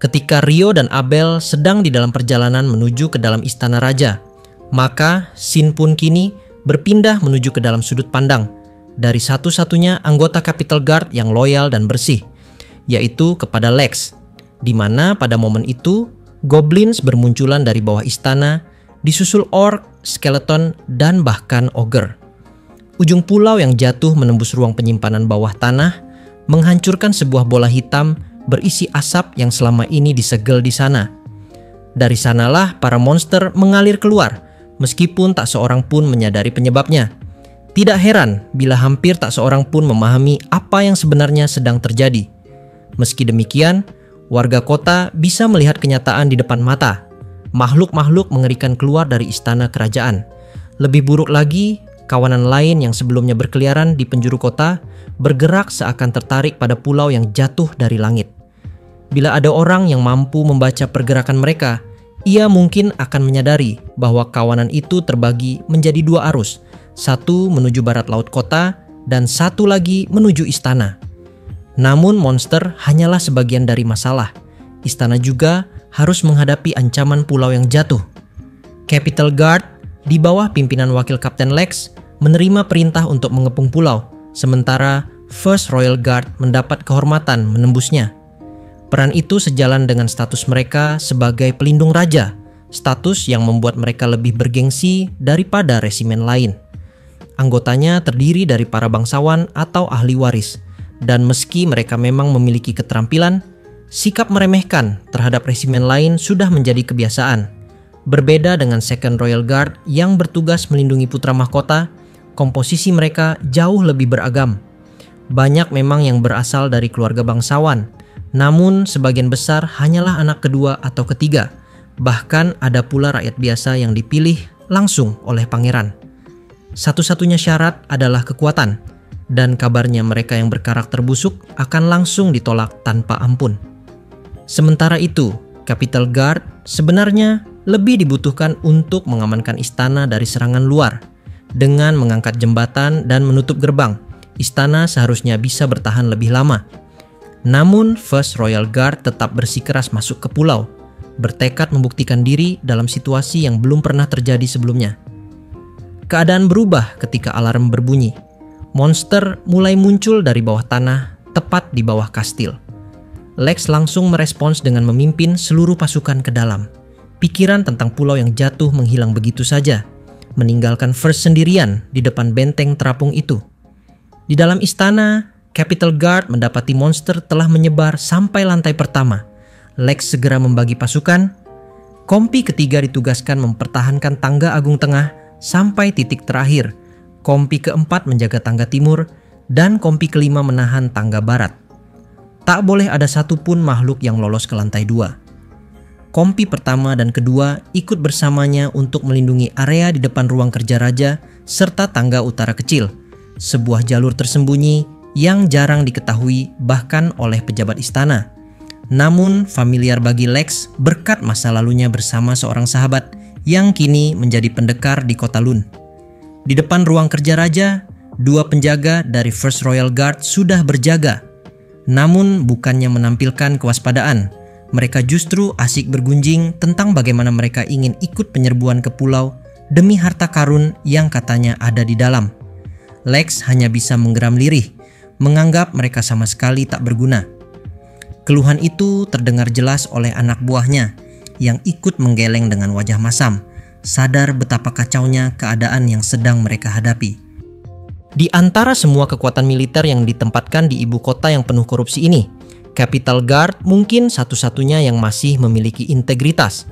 Ketika Rio dan Abel sedang di dalam perjalanan menuju ke dalam istana raja, maka Sin pun kini berpindah menuju ke dalam sudut pandang dari satu-satunya anggota Capital Guard yang loyal dan bersih, yaitu kepada Lex, di mana pada momen itu goblins bermunculan dari bawah istana, disusul orc, skeleton, dan bahkan ogre. Ujung pulau yang jatuh menembus ruang penyimpanan bawah tanah menghancurkan sebuah bola hitam berisi asap yang selama ini disegel di sana. Dari sanalah para monster mengalir keluar, meskipun tak seorang pun menyadari penyebabnya. Tidak heran bila hampir tak seorang pun memahami apa yang sebenarnya sedang terjadi. Meski demikian, warga kota bisa melihat kenyataan di depan mata. Makhluk-makhluk mengerikan keluar dari istana kerajaan. Lebih buruk lagi, kawanan lain yang sebelumnya berkeliaran di penjuru kota bergerak seakan tertarik pada pulau yang jatuh dari langit. Bila ada orang yang mampu membaca pergerakan mereka, ia mungkin akan menyadari bahwa kawanan itu terbagi menjadi dua arus, satu menuju barat laut kota dan satu lagi menuju istana. Namun monster hanyalah sebagian dari masalah. Istana juga harus menghadapi ancaman pulau yang jatuh. Capital Guard di bawah pimpinan Wakil Kapten Lex menerima perintah untuk mengepung pulau, sementara First Royal Guard mendapat kehormatan menembusnya. Peran itu sejalan dengan status mereka sebagai pelindung raja, status yang membuat mereka lebih bergengsi daripada resimen lain. Anggotanya terdiri dari para bangsawan atau ahli waris, dan meski mereka memang memiliki keterampilan, sikap meremehkan terhadap resimen lain sudah menjadi kebiasaan. Berbeda dengan Second Royal Guard yang bertugas melindungi putra mahkota, komposisi mereka jauh lebih beragam. Banyak memang yang berasal dari keluarga bangsawan, namun sebagian besar hanyalah anak kedua atau ketiga. Bahkan ada pula rakyat biasa yang dipilih langsung oleh pangeran. Satu-satunya syarat adalah kekuatan, dan kabarnya mereka yang berkarakter busuk akan langsung ditolak tanpa ampun. Sementara itu, Capital Guard sebenarnya lebih dibutuhkan untuk mengamankan istana dari serangan luar. Dengan mengangkat jembatan dan menutup gerbang, istana seharusnya bisa bertahan lebih lama. Namun First Royal Guard tetap bersikeras masuk ke pulau, bertekad membuktikan diri dalam situasi yang belum pernah terjadi sebelumnya. Keadaan berubah ketika alarm berbunyi. Monster mulai muncul dari bawah tanah, tepat di bawah kastil. Lex langsung merespons dengan memimpin seluruh pasukan ke dalam. Pikiran tentang pulau yang jatuh menghilang begitu saja, meninggalkan First sendirian di depan benteng terapung itu. Di dalam istana, Capital Guard mendapati monster telah menyebar sampai lantai pertama. Lex segera membagi pasukan. Kompi ketiga ditugaskan mempertahankan tangga agung tengah sampai titik terakhir. Kompi keempat menjaga tangga timur, dan kompi kelima menahan tangga barat. Tak boleh ada satupun makhluk yang lolos ke lantai 2. Kompi pertama dan kedua ikut bersamanya untuk melindungi area di depan ruang kerja raja serta tangga utara kecil, sebuah jalur tersembunyi yang jarang diketahui bahkan oleh pejabat istana. Namun familiar bagi Lex berkat masa lalunya bersama seorang sahabat yang kini menjadi pendekar di kota Lun. Di depan ruang kerja raja, dua penjaga dari First Royal Guard sudah berjaga. Namun bukannya menampilkan kewaspadaan, mereka justru asik bergunjing tentang bagaimana mereka ingin ikut penyerbuan ke pulau demi harta karun yang katanya ada di dalam. Lex hanya bisa menggeram lirih, menganggap mereka sama sekali tak berguna. Keluhan itu terdengar jelas oleh anak buahnya yang ikut menggeleng dengan wajah masam, sadar betapa kacaunya keadaan yang sedang mereka hadapi. Di antara semua kekuatan militer yang ditempatkan di ibu kota yang penuh korupsi ini, Capital Guard mungkin satu-satunya yang masih memiliki integritas.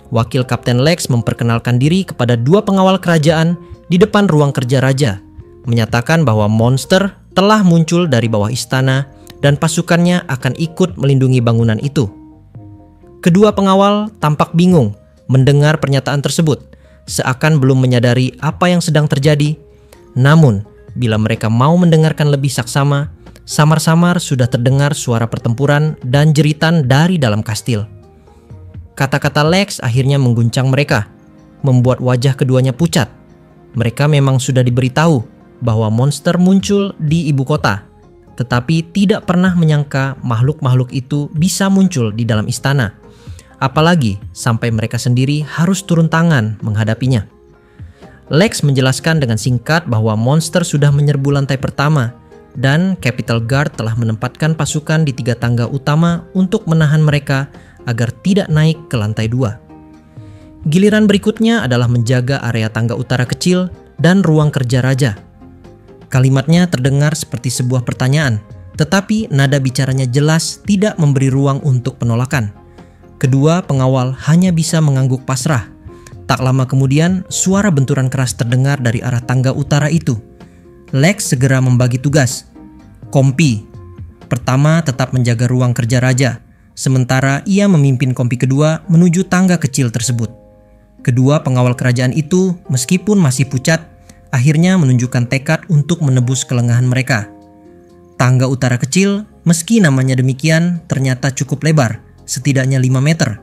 Wakil Kapten Lex memperkenalkan diri kepada dua pengawal kerajaan di depan ruang kerja raja, menyatakan bahwa monster telah muncul dari bawah istana dan pasukannya akan ikut melindungi bangunan itu. Kedua pengawal tampak bingung mendengar pernyataan tersebut, seakan belum menyadari apa yang sedang terjadi. Namun, bila mereka mau mendengarkan lebih saksama, samar-samar sudah terdengar suara pertempuran dan jeritan dari dalam kastil. Kata-kata Lex akhirnya mengguncang mereka, membuat wajah keduanya pucat. Mereka memang sudah diberitahu bahwa monster muncul di ibu kota. tetapi tidak pernah menyangka makhluk-makhluk itu bisa muncul di dalam istana. Apalagi sampai mereka sendiri harus turun tangan menghadapinya. Lex menjelaskan dengan singkat bahwa monster sudah menyerbu lantai pertama dan Capital Guard telah menempatkan pasukan di 3 tangga utama untuk menahan mereka agar tidak naik ke lantai 2. Giliran berikutnya adalah menjaga area tangga utara kecil dan ruang kerja raja. Kalimatnya terdengar seperti sebuah pertanyaan, tetapi nada bicaranya jelas tidak memberi ruang untuk penolakan. Kedua pengawal hanya bisa mengangguk pasrah. Tak lama kemudian, suara benturan keras terdengar dari arah tangga utara itu. Lex segera membagi tugas. Kompi pertama tetap menjaga ruang kerja raja, sementara ia memimpin kompi kedua menuju tangga kecil tersebut. Kedua pengawal kerajaan itu, meskipun masih pucat, akhirnya menunjukkan tekad untuk menebus kelengahan mereka. Tangga utara kecil, meski namanya demikian, ternyata cukup lebar, setidaknya 5 meter.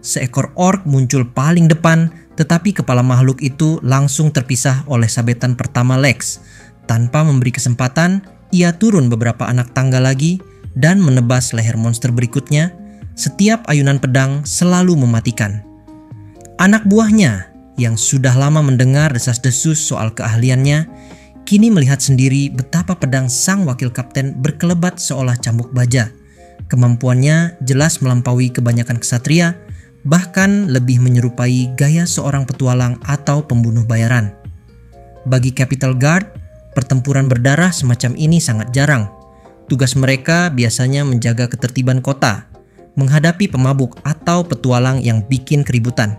Seekor orc muncul paling depan, tetapi kepala makhluk itu langsung terpisah oleh sabetan pertama Lex. Tanpa memberi kesempatan, ia turun beberapa anak tangga lagi dan menebas leher monster berikutnya. Setiap ayunan pedang selalu mematikan. Anak buahnya yang sudah lama mendengar desas-desus soal keahliannya, kini melihat sendiri betapa pedang sang wakil kapten berkelebat seolah cambuk baja. Kemampuannya jelas melampaui kebanyakan ksatria, bahkan lebih menyerupai gaya seorang petualang atau pembunuh bayaran. Bagi Capital Guard, pertempuran berdarah semacam ini sangat jarang. Tugas mereka biasanya menjaga ketertiban kota, menghadapi pemabuk atau petualang yang bikin keributan.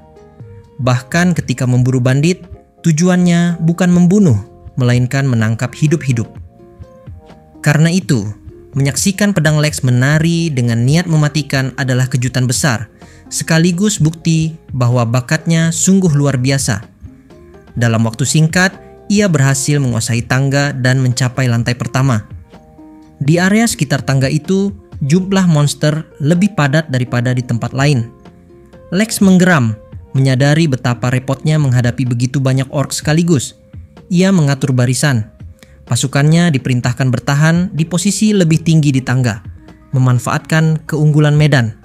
Bahkan ketika memburu bandit, tujuannya bukan membunuh, melainkan menangkap hidup-hidup. Karena itu, menyaksikan pedang Lex menari dengan niat mematikan adalah kejutan besar, sekaligus bukti bahwa bakatnya sungguh luar biasa. Dalam waktu singkat, ia berhasil menguasai tangga dan mencapai lantai pertama. Di area sekitar tangga itu, jumlah monster lebih padat daripada di tempat lain. Lex menggeram, menyadari betapa repotnya menghadapi begitu banyak orc sekaligus. Ia mengatur barisan. Pasukannya diperintahkan bertahan di posisi lebih tinggi di tangga, memanfaatkan keunggulan medan.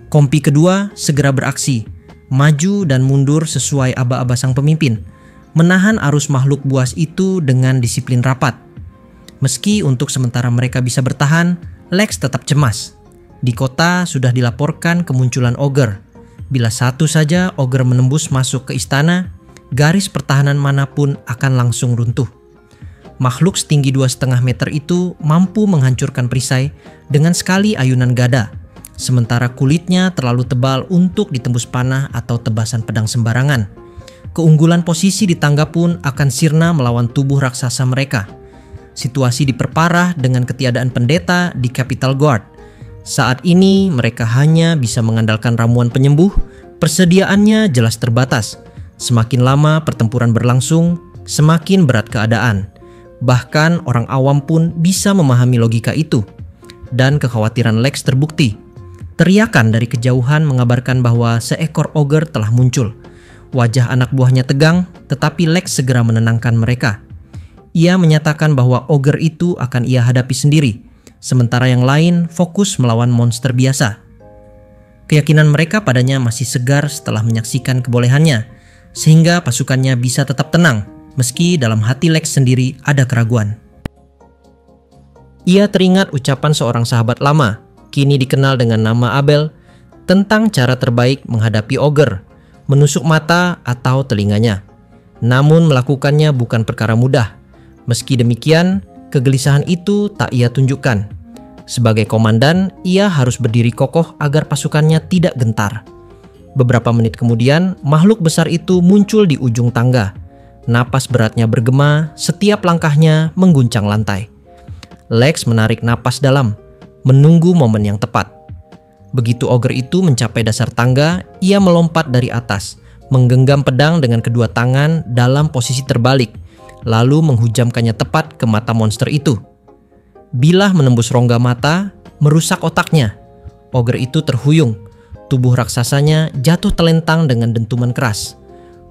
Kompi kedua segera beraksi, maju dan mundur sesuai aba-aba sang pemimpin, menahan arus makhluk buas itu dengan disiplin rapat. Meski untuk sementara mereka bisa bertahan, Lex tetap cemas. Di kota sudah dilaporkan kemunculan ogre. Bila satu saja ogre menembus masuk ke istana, garis pertahanan manapun akan langsung runtuh. Makhluk setinggi 2,5 meter itu mampu menghancurkan perisai dengan sekali ayunan gada, sementara kulitnya terlalu tebal untuk ditembus panah atau tebasan pedang sembarangan. Keunggulan posisi di tangga pun akan sirna melawan tubuh raksasa mereka. Situasi diperparah dengan ketiadaan pendeta di Capital Guard. Saat ini mereka hanya bisa mengandalkan ramuan penyembuh, persediaannya jelas terbatas. Semakin lama pertempuran berlangsung, semakin berat keadaan. Bahkan orang awam pun bisa memahami logika itu. Dan kekhawatiran Lex terbukti. Teriakan dari kejauhan mengabarkan bahwa seekor ogre telah muncul. Wajah anak buahnya tegang, tetapi Lex segera menenangkan mereka. Ia menyatakan bahwa ogre itu akan ia hadapi sendiri, sementara yang lain fokus melawan monster biasa. Keyakinan mereka padanya masih segar setelah menyaksikan kebolehannya, sehingga pasukannya bisa tetap tenang, meski dalam hati Lex sendiri ada keraguan. Ia teringat ucapan seorang sahabat lama, kini dikenal dengan nama Abel, tentang cara terbaik menghadapi ogre, menusuk mata atau telinganya. Namun melakukannya bukan perkara mudah. Meski demikian, kegelisahan itu tak ia tunjukkan. Sebagai komandan, ia harus berdiri kokoh agar pasukannya tidak gentar. Beberapa menit kemudian, makhluk besar itu muncul di ujung tangga. Napas beratnya bergema, setiap langkahnya mengguncang lantai. Lex menarik napas dalam, menunggu momen yang tepat. Begitu ogre itu mencapai dasar tangga, ia melompat dari atas, menggenggam pedang dengan kedua tangan dalam posisi terbalik, lalu menghujamkannya tepat ke mata monster itu. Bilah menembus rongga mata, merusak otaknya. Ogre itu terhuyung. Tubuh raksasanya jatuh telentang dengan dentuman keras.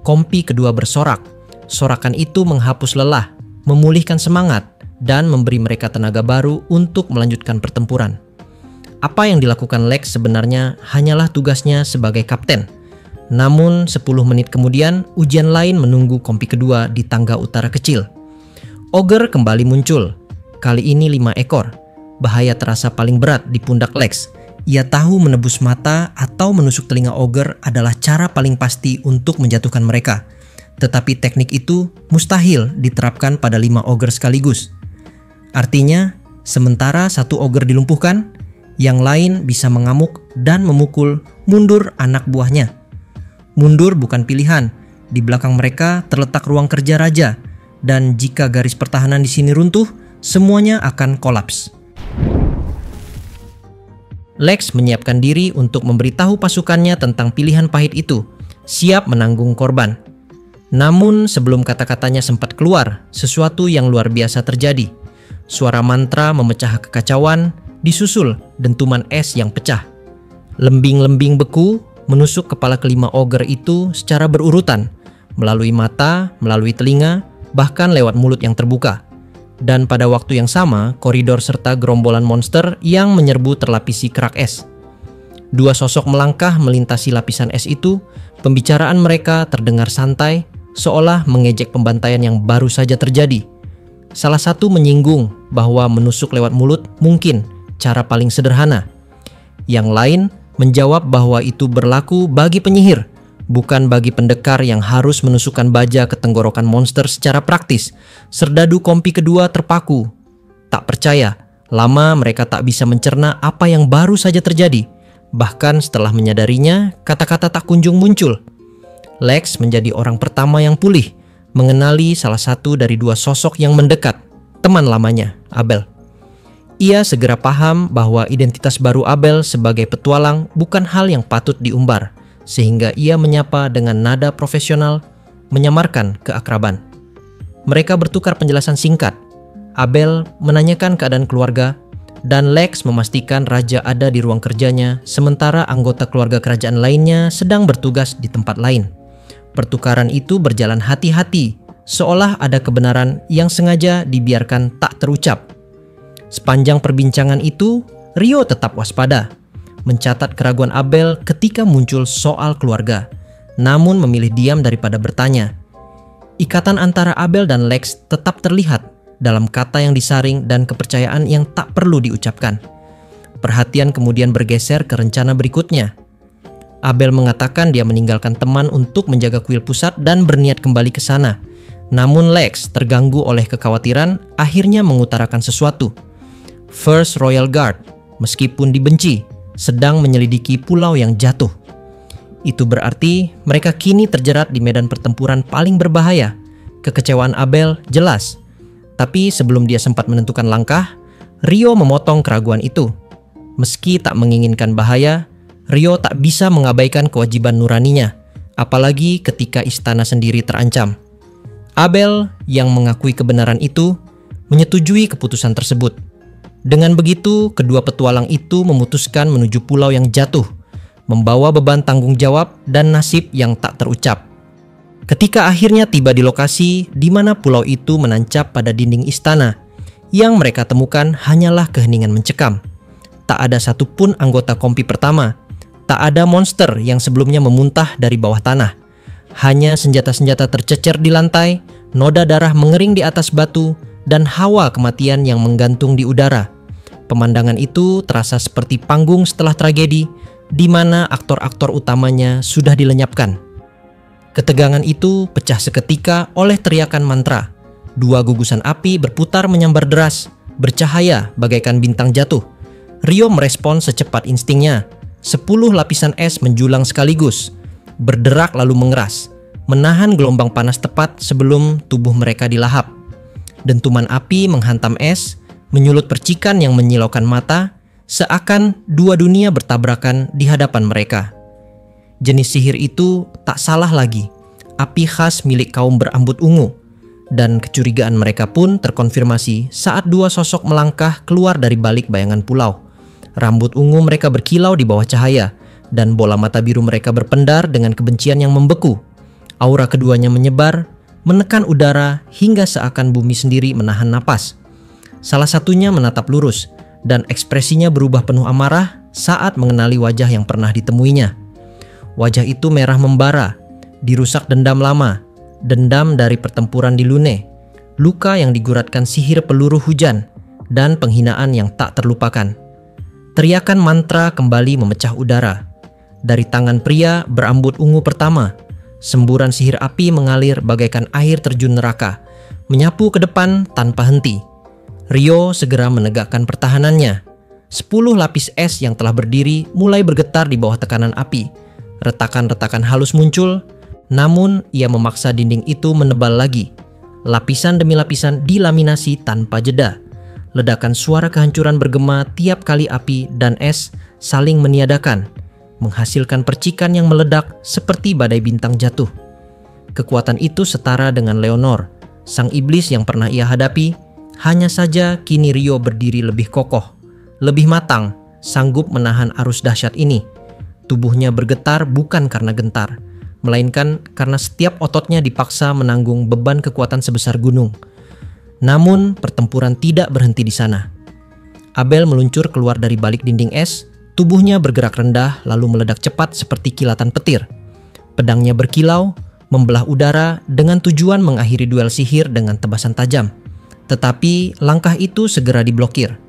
Kompi kedua bersorak. Sorakan itu menghapus lelah, memulihkan semangat, dan memberi mereka tenaga baru untuk melanjutkan pertempuran. Apa yang dilakukan Lex sebenarnya hanyalah tugasnya sebagai kapten. Namun 10 menit kemudian ujian lain menunggu kompi kedua di tangga utara kecil. Ogre kembali muncul, kali ini 5 ekor. Bahaya terasa paling berat di pundak Lex. Ia tahu menebus mata atau menusuk telinga ogre adalah cara paling pasti untuk menjatuhkan mereka. Tetapi teknik itu mustahil diterapkan pada 5 ogre sekaligus. Artinya, sementara satu ogre dilumpuhkan, yang lain bisa mengamuk dan memukul mundur anak buahnya. Mundur bukan pilihan. Di belakang mereka terletak ruang kerja raja, dan jika garis pertahanan di sini runtuh, semuanya akan kolaps. Lex menyiapkan diri untuk memberitahu pasukannya tentang pilihan pahit itu, siap menanggung korban. Namun sebelum kata-katanya sempat keluar, sesuatu yang luar biasa terjadi. Suara mantra memecah kekacauan, disusul dentuman es yang pecah. Lembing-lembing beku menusuk kepala kelima ogre itu secara berurutan, melalui mata, melalui telinga, bahkan lewat mulut yang terbuka. Dan pada waktu yang sama, koridor serta gerombolan monster yang menyerbu terlapisi kerak es. Dua sosok melangkah melintasi lapisan es itu, pembicaraan mereka terdengar santai, seolah mengejek pembantaian yang baru saja terjadi. Salah satu menyinggung bahwa menusuk lewat mulut mungkin cara paling sederhana. Yang lain menjawab bahwa itu berlaku bagi penyihir, bukan bagi pendekar yang harus menusukkan baja ke tenggorokan monster secara praktis. Serdadu kompi kedua terpaku. Tak percaya, lama mereka tak bisa mencerna apa yang baru saja terjadi. Bahkan setelah menyadarinya, kata-kata tak kunjung muncul. Lex menjadi orang pertama yang pulih, mengenali salah satu dari dua sosok yang mendekat, teman lamanya, Abel. Ia segera paham bahwa identitas baru Abel sebagai petualang bukan hal yang patut diumbar, sehingga ia menyapa dengan nada profesional, menyamarkan keakraban. Mereka bertukar penjelasan singkat. Abel menanyakan keadaan keluarga, dan Lex memastikan raja ada di ruang kerjanya, sementara anggota keluarga kerajaan lainnya sedang bertugas di tempat lain. Pertukaran itu berjalan hati-hati, seolah ada kebenaran yang sengaja dibiarkan tak terucap. Sepanjang perbincangan itu, Rio tetap waspada, mencatat keraguan Abel ketika muncul soal keluarga, namun memilih diam daripada bertanya. Ikatan antara Abel dan Lex tetap terlihat dalam kata yang disaring dan kepercayaan yang tak perlu diucapkan. Perhatian kemudian bergeser ke rencana berikutnya. Abel mengatakan dia meninggalkan teman untuk menjaga kuil pusat dan berniat kembali ke sana. Namun Lex, terganggu oleh kekhawatiran, akhirnya mengutarakan sesuatu. First Royal Guard, meskipun dibenci, sedang menyelidiki pulau yang jatuh. Itu berarti mereka kini terjerat di medan pertempuran paling berbahaya. Kekecewaan Abel jelas. Tapi sebelum dia sempat menentukan langkah, Rio memotong keraguan itu. Meski tak menginginkan bahaya, Rio tak bisa mengabaikan kewajiban nuraninya, apalagi ketika istana sendiri terancam. Abel yang mengakui kebenaran itu, menyetujui keputusan tersebut. Dengan begitu, kedua petualang itu memutuskan menuju pulau yang jatuh, membawa beban tanggung jawab dan nasib yang tak terucap. Ketika akhirnya tiba di lokasi di mana pulau itu menancap pada dinding istana, yang mereka temukan hanyalah keheningan mencekam. Tak ada satupun anggota kompi pertama. Tak ada monster yang sebelumnya memuntah dari bawah tanah. Hanya senjata-senjata tercecer di lantai, noda darah mengering di atas batu, dan hawa kematian yang menggantung di udara. Pemandangan itu terasa seperti panggung setelah tragedi, di mana aktor-aktor utamanya sudah dilenyapkan. Ketegangan itu pecah seketika oleh teriakan mantra. Dua gugusan api berputar menyambar deras, bercahaya bagaikan bintang jatuh. Rio merespon secepat instingnya. 10 lapisan es menjulang sekaligus, berderak lalu mengeras, menahan gelombang panas tepat sebelum tubuh mereka dilahap. Dentuman api menghantam es, menyulut percikan yang menyilaukan mata, seakan dua dunia bertabrakan di hadapan mereka. Jenis sihir itu tak salah lagi, api khas milik kaum berambut ungu, dan kecurigaan mereka pun terkonfirmasi saat dua sosok melangkah keluar dari balik bayangan pulau. Rambut ungu mereka berkilau di bawah cahaya, dan bola mata biru mereka berpendar dengan kebencian yang membeku. Aura keduanya menyebar, menekan udara hingga seakan bumi sendiri menahan napas. Salah satunya menatap lurus, dan ekspresinya berubah penuh amarah saat mengenali wajah yang pernah ditemuinya. Wajah itu merah membara, dirusak dendam lama, dendam dari pertempuran di Lune, luka yang diguratkan sihir peluru hujan, dan penghinaan yang tak terlupakan. Teriakan mantra kembali memecah udara. Dari tangan pria berambut ungu pertama, semburan sihir api mengalir bagaikan air terjun neraka, menyapu ke depan tanpa henti. Ryo segera menegakkan pertahanannya. 10 lapis es yang telah berdiri mulai bergetar di bawah tekanan api. Retakan-retakan halus muncul, namun ia memaksa dinding itu menebal lagi. Lapisan demi lapisan dilaminasi tanpa jeda. Ledakan suara kehancuran bergema tiap kali api dan es saling meniadakan, menghasilkan percikan yang meledak seperti badai bintang jatuh. Kekuatan itu setara dengan Leonor, sang iblis yang pernah ia hadapi. Hanya saja kini Ryo berdiri lebih kokoh, lebih matang, sanggup menahan arus dahsyat ini. Tubuhnya bergetar bukan karena gentar, melainkan karena setiap ototnya dipaksa menanggung beban kekuatan sebesar gunung. Namun pertempuran tidak berhenti di sana. Abel meluncur keluar dari balik dinding es, tubuhnya bergerak rendah lalu meledak cepat seperti kilatan petir. Pedangnya berkilau, membelah udara dengan tujuan mengakhiri duel sihir dengan tebasan tajam. Tetapi langkah itu segera diblokir.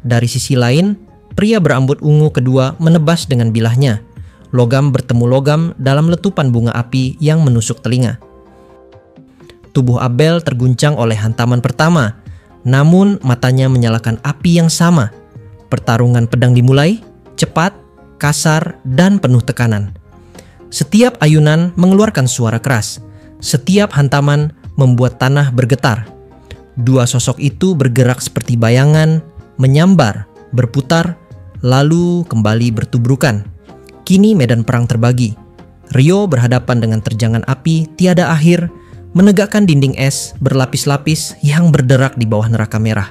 Dari sisi lain, pria berambut ungu kedua menebas dengan bilahnya. Logam bertemu logam dalam letupan bunga api yang menusuk telinga. Tubuh Abel terguncang oleh hantaman pertama, namun matanya menyalakan api yang sama. Pertarungan pedang dimulai, cepat, kasar, dan penuh tekanan. Setiap ayunan mengeluarkan suara keras. Setiap hantaman membuat tanah bergetar. Dua sosok itu bergerak seperti bayangan, menyambar, berputar, lalu kembali bertubrukan. Kini medan perang terbagi. Ryo berhadapan dengan terjangan api tiada akhir, menegakkan dinding es berlapis-lapis yang berderak di bawah neraka merah.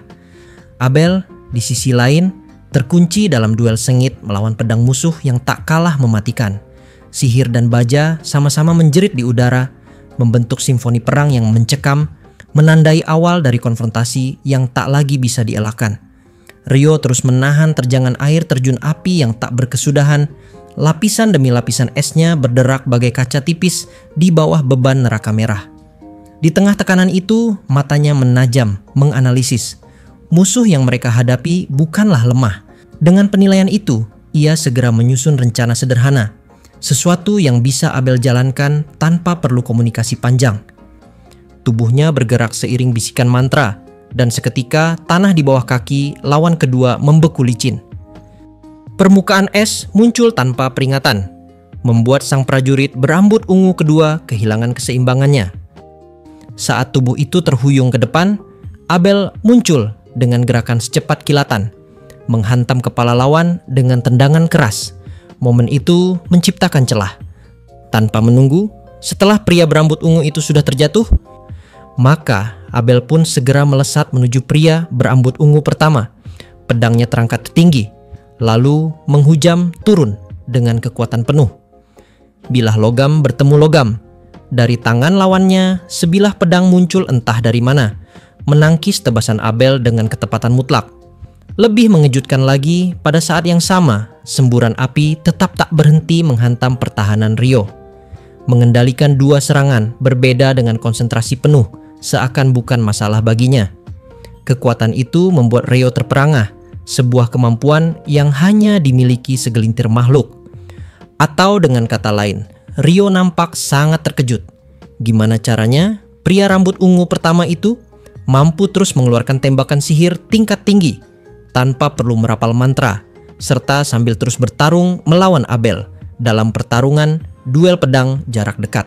Abel, di sisi lain, terkunci dalam duel sengit melawan pedang musuh yang tak kalah mematikan. Sihir dan baja sama-sama menjerit di udara, membentuk simfoni perang yang mencekam, menandai awal dari konfrontasi yang tak lagi bisa dielakkan. Ryo terus menahan terjangan air terjun api yang tak berkesudahan. Lapisan demi lapisan esnya berderak bagai kaca tipis di bawah beban neraka merah. Di tengah tekanan itu, matanya menajam, menganalisis. Musuh yang mereka hadapi bukanlah lemah. Dengan penilaian itu, ia segera menyusun rencana sederhana. Sesuatu yang bisa Abel jalankan tanpa perlu komunikasi panjang. Tubuhnya bergerak seiring bisikan mantra, dan seketika tanah di bawah kaki lawan kedua membeku licin. Permukaan es muncul tanpa peringatan, membuat sang prajurit berambut ungu kedua kehilangan keseimbangannya. Saat tubuh itu terhuyung ke depan, Abel muncul dengan gerakan secepat kilatan, menghantam kepala lawan dengan tendangan keras. Momen itu menciptakan celah. Tanpa menunggu, setelah pria berambut ungu itu sudah terjatuh, maka Abel pun segera melesat menuju pria berambut ungu pertama. Pedangnya terangkat tinggi, lalu menghujam turun dengan kekuatan penuh. Bilah logam bertemu logam. Dari tangan lawannya, sebilah pedang muncul entah dari mana, menangkis tebasan Abel dengan ketepatan mutlak. Lebih mengejutkan lagi, pada saat yang sama, semburan api tetap tak berhenti menghantam pertahanan Ryo. Mengendalikan dua serangan berbeda dengan konsentrasi penuh, seakan bukan masalah baginya. Kekuatan itu membuat Ryo terperangah, sebuah kemampuan yang hanya dimiliki segelintir makhluk. Atau dengan kata lain, Ryo nampak sangat terkejut. Gimana caranya pria rambut ungu pertama itu mampu terus mengeluarkan tembakan sihir tingkat tinggi tanpa perlu merapal mantra, serta sambil terus bertarung melawan Abel dalam pertarungan duel pedang jarak dekat.